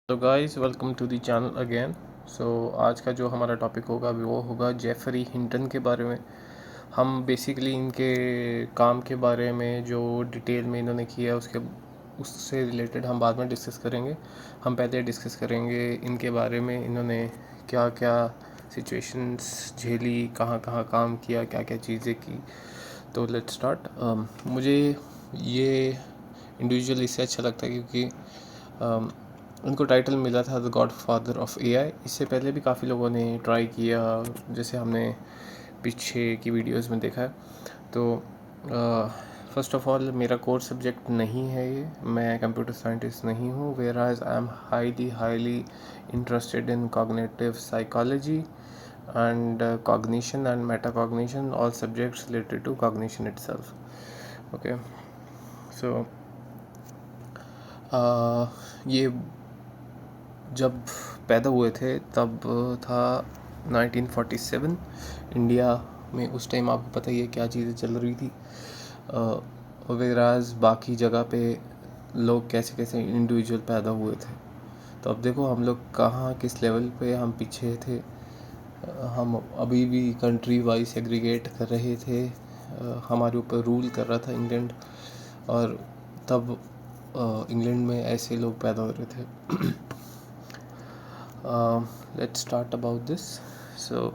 तो guys welcome to the channel again. आज का जो हमारा टॉपिक होगा वो होगा जेफरी हिंटन के बारे में। हम बेसिकली इनके काम के बारे में जो डिटेल में इन्होंने किया उससे रिलेटेड हम बाद में डिस्कस करेंगे। हम पहले डिस्कस करेंगे इनके बारे में, इन्होंने क्या क्या सिचुएशंस झेली, कहाँ कहाँ काम किया, क्या क्या चीज़ें की। तो लेट्स स्टार्ट। मुझे ये इंडिविजुअल इससे अच्छा लगता है क्योंकि उनको टाइटल मिला था the God father of AI. इससे पहले भी काफ़ी लोगों ने ट्राई किया, जैसे हमने पीछे की वीडियोस में देखा है। तो फर्स्ट ऑफ ऑल मेरा कोर सब्जेक्ट नहीं है ये, मैं कंप्यूटर साइंटिस्ट नहीं हूँ। Whereas I am highly interested in cognitive psychology and cognition and metacognition, all subjects related to cognition itself. Okay, so ये जब पैदा हुए थे तब था 1947 इंडिया में। उस टाइम आपको पता ही है क्या चीज़ें चल रही थी। वगैरह बाकी जगह पे लोग कैसे कैसे इंडिविजुअल पैदा हुए थे। तो अब देखो हम लोग कहाँ किस लेवल पे हम पीछे थे। हम अभी भी कंट्री वाइज सेग्रीगेट कर रहे थे। हमारे ऊपर रूल कर रहा था इंग्लैंड, और तब इंग्लैंड में ऐसे लोग पैदा हो रहे थे। Let's start about this. So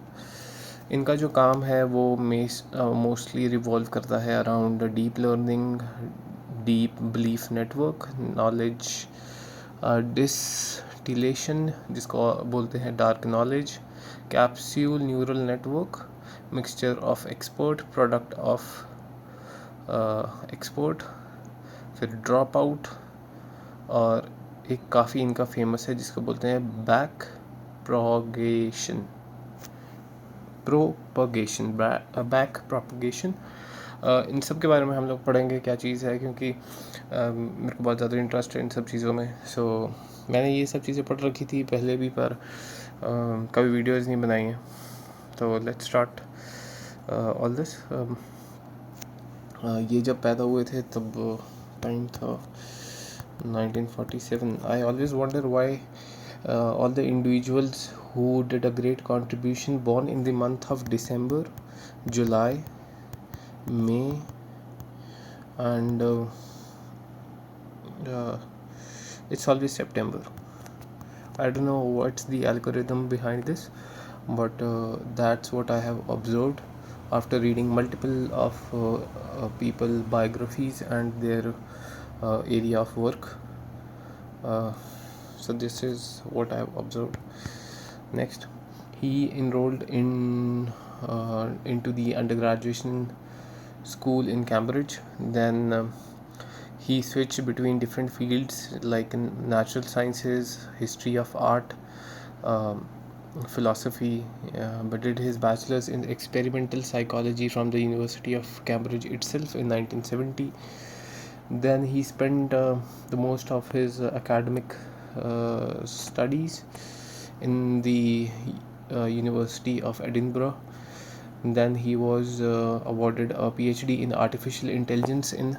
इनका जो काम है वो मोस्टली रिवॉल्व करता है around deep learning, deep belief network, knowledge distillation जिसको बोलते हैं dark knowledge, capsule neural network, mixture of expert, product of expert, फिर ड्रॉप आउट, और एक काफ़ी इनका फेमस है जिसको बोलते हैं back propagation propagation back propagation. इन सब के बारे में हम लोग पढ़ेंगे क्या चीज़ है, क्योंकि मेरे को बहुत ज़्यादा इंटरेस्ट है इन सब चीज़ों में। मैंने ये सब चीज़ें पढ़ रखी थी पहले भी, पर कभी वीडियोज़ नहीं बनाई हैं। तो लेट्स स्टार्ट ऑल दिस। ये जब पैदा हुए थे तब टाइम था 1947. I always wonder why all the individuals who did a great contribution born in the month of December, July, May, and it's always September. I don't know what's the algorithm behind this, but that's what I have observed after reading multiple of people biographies and their area of work. So this is what I have observed. Next, he enrolled into the undergraduate school in Cambridge. Then he switched between different fields like in natural sciences, history of art, philosophy, but did his bachelor's in experimental psychology from the University of Cambridge itself in 1970. Then he spent the most of his academic studies in the University of Edinburgh. Then he was awarded a PhD in artificial intelligence in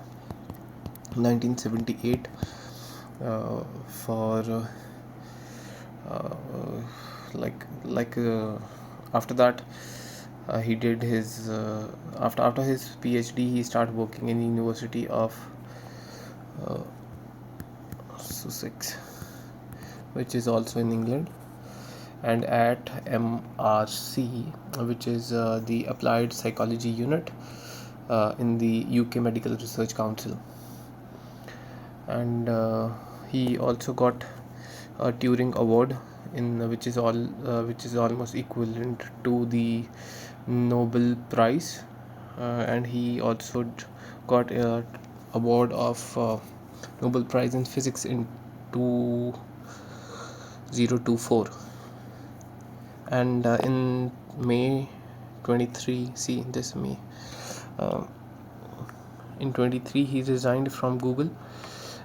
1978 for after that he did his after his PhD he started working in the University of Sussex, which is also in England, and at MRC, which is the Applied Psychology Unit in the UK Medical Research Council. And he also got a Turing Award, which is almost equivalent to the Nobel Prize, and he also got a award of Nobel Prize in Physics in 2024. And in May 23, in 23 he resigned from Google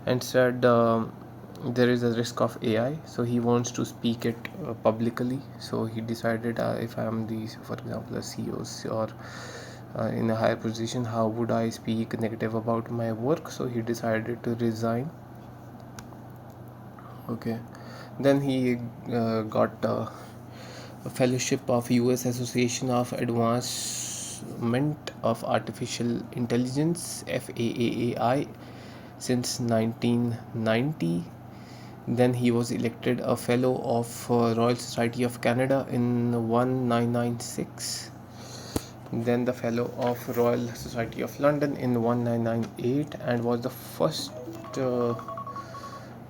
and said there is a risk of AI, so he wants to speak it publicly. So he decided, if I am for example, a CEO or in a higher position, how would I speak negative about my work? So he decided to resign. Okay, Then he got a fellowship of US Association of Advancement of Artificial Intelligence FAAI since 1990. Then he was elected a fellow of Royal Society of Canada in 1996. Then the fellow of Royal Society of London in 1998, and was the first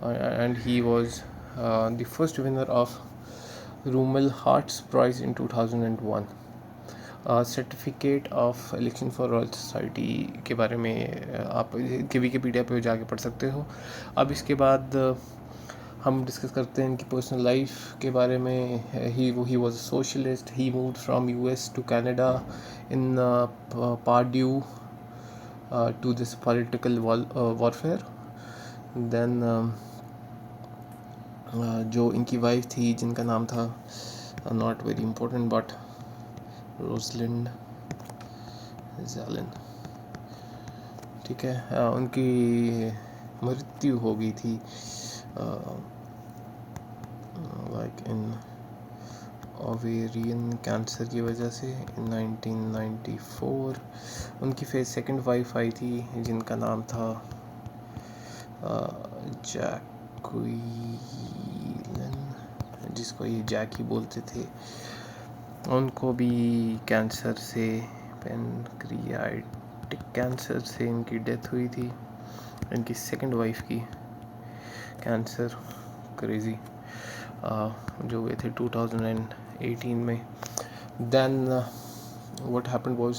and he was the first winner of Rummel Hart's Prize in 2001. Certificate of election for royal society के बारे में आप के Wikipedia पे जाके पढ़ सकते हो. अब इसके बाद हम डिस्कस करते हैं इनकी पर्सनल लाइफ के बारे में. He was a socialist. He moved from US to Canada in part due to this political warfare. Then जो इनकी वाइफ थी जिनका नाम था not very important but Rosalind जैलिन, ठीक है, उनकी मृत्यु हो गई थी लाइक इन ओवेरियन कैंसर की वजह से इन 1994. उनकी फिर सेकंड वाइफ आई थी जिनका नाम था जैक्विलन, जिसको ये जैकी बोलते थे. उनको भी कैंसर से, पेनक्रियाटिक कैंसर से इनकी डेथ हुई थी. इनकी सेकंड वाइफ की कैंसर, क्रेज़ी, जो हुए थे 2018 में. Then what happened was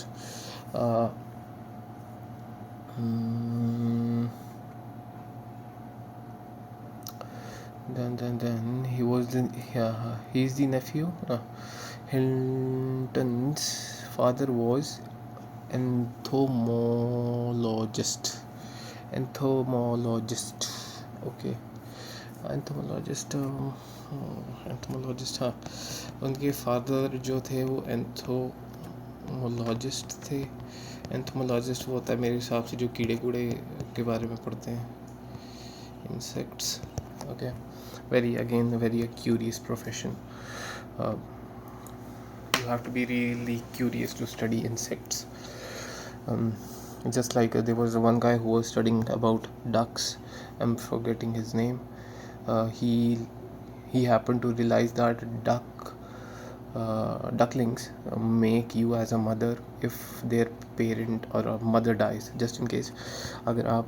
then he's the nephew. Hinton's father was entomologist. Okay, entomologist. हाँ. उनके फादर जो थे वो एंथोमोलॉजिस्ट थे. एंथोमोलॉजिस्ट वो होता है मेरे हिसाब से जो कीड़े कूड़े के बारे में पढ़ते हैं, insects. Okay, very a curious profession. You have to be really curious to study insects. Just like there was one guy who was studying about ducks. I'm forgetting his name. He happened to realize that ducklings make you as a mother if their parent or a mother dies. Just in case अगर आप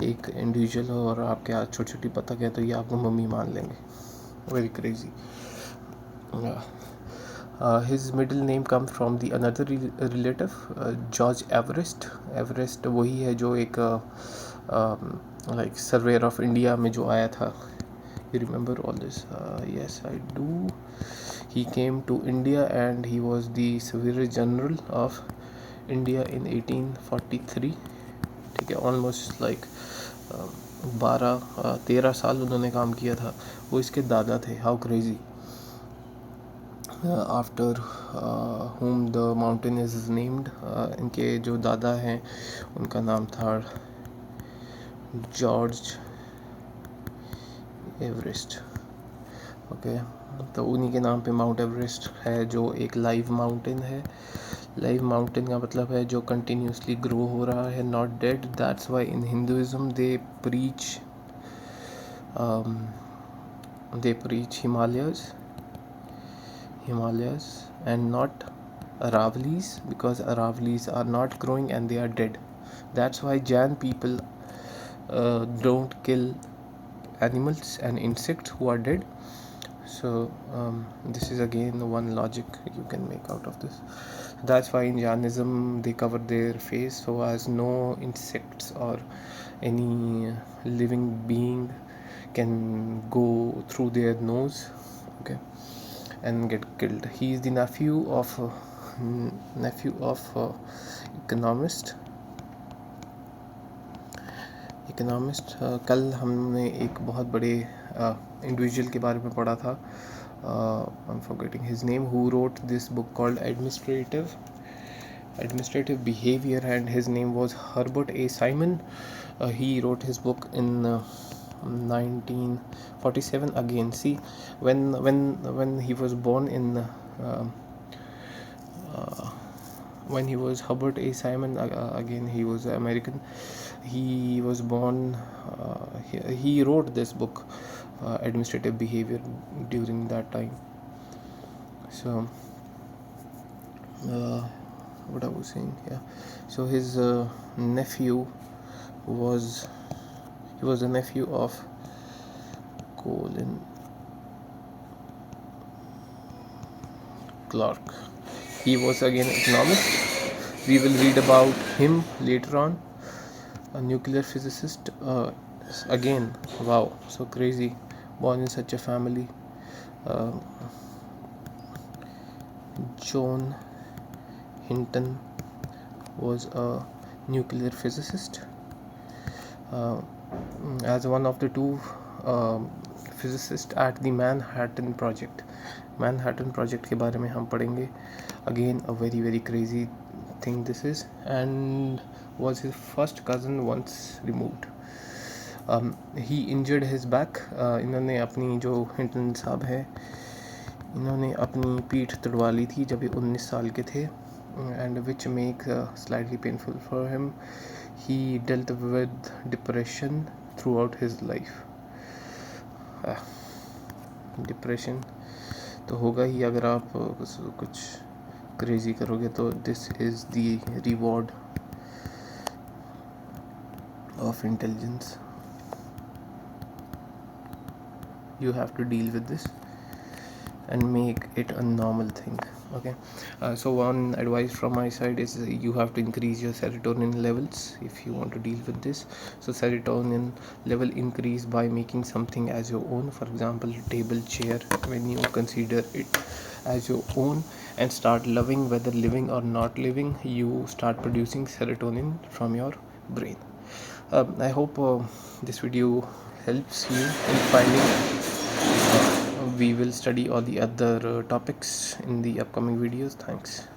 एक individual हो और आपके हाथ छोटी छोटी बतख है तो ये आपको मम्मी मान लेंगे. Very crazy. His middle name comes from the another relative, George Everest. Everest वही है जो एक like surveyor of India में जो आया था. You remember all this? Yes, I do. He came to India and he was the Surveyor General of India in 1843. ठीक है, almost like 13 साल उन्होंने काम किया था. वो इसके दादा थे. How crazy. After whom the mountain is named. इनके जो दादा हैं उनका नाम था जॉर्ज एवरेस्ट. ओके, तो उन्हीं के नाम पे माउंट एवरेस्ट है जो एक लाइव माउंटेन है. लाइव माउंटेन का मतलब है जो कंटिन्यूसली ग्रो हो रहा है, not dead. That's why in Hinduism they preach Himalayas and not Aravallis, because Aravallis are not growing and they are dead. That's why Jain people don't kill animals and insects who are dead. So this is again one logic you can make out of this. That's why in Jainism they cover their face so as no insects or any living being can go through their nose, okay, and get killed. He is the nephew of economist. कल हमने एक बहुत बड़े individual के बारे में पढ़ा था. I'm forgetting his name, who wrote this book called Administrative Behavior, and his name was Herbert A. Simon. He wrote his book in 1947 again. See, when he was born in when he was Herbert A. Simon, again he was American. He was born. He wrote this book, Administrative Behavior, during that time. So, what I was saying, yeah. So his nephew was he was a nephew of Colin Clark. He was again economist. We will read about him later on. A nuclear physicist. Again, wow, so crazy. Born in such a family. Uh, John Hinton was a nuclear physicist. As one of the two physicists at the Manhattan Project. Manhattan Project के बारे में हम पढ़ेंगे. Again, a very very crazy thing this is, and was his first cousin once removed. He injured his back. इन्होंने अपनी जो Hinton साहब है, इन्होंने अपनी पीठ तुड़वा ली थी जब ये 19 साल के थे, and which make slightly painful for him. He dealt with depression throughout his life. Depression तो होगा ही अगर आप कुछ क्रेजी करोगे, तो this is the reward of intelligence. You have to deal with this and make it a normal thing. Okay, so one advice from my side is you have to increase your serotonin levels if you want to deal with this. So serotonin level increase by making something as your own. For example, table, chair. When you consider it as your own and start loving, whether living or not living, you start producing serotonin from your brain. I hope this video helps you in finding. We will study all the other topics in the upcoming videos. Thanks.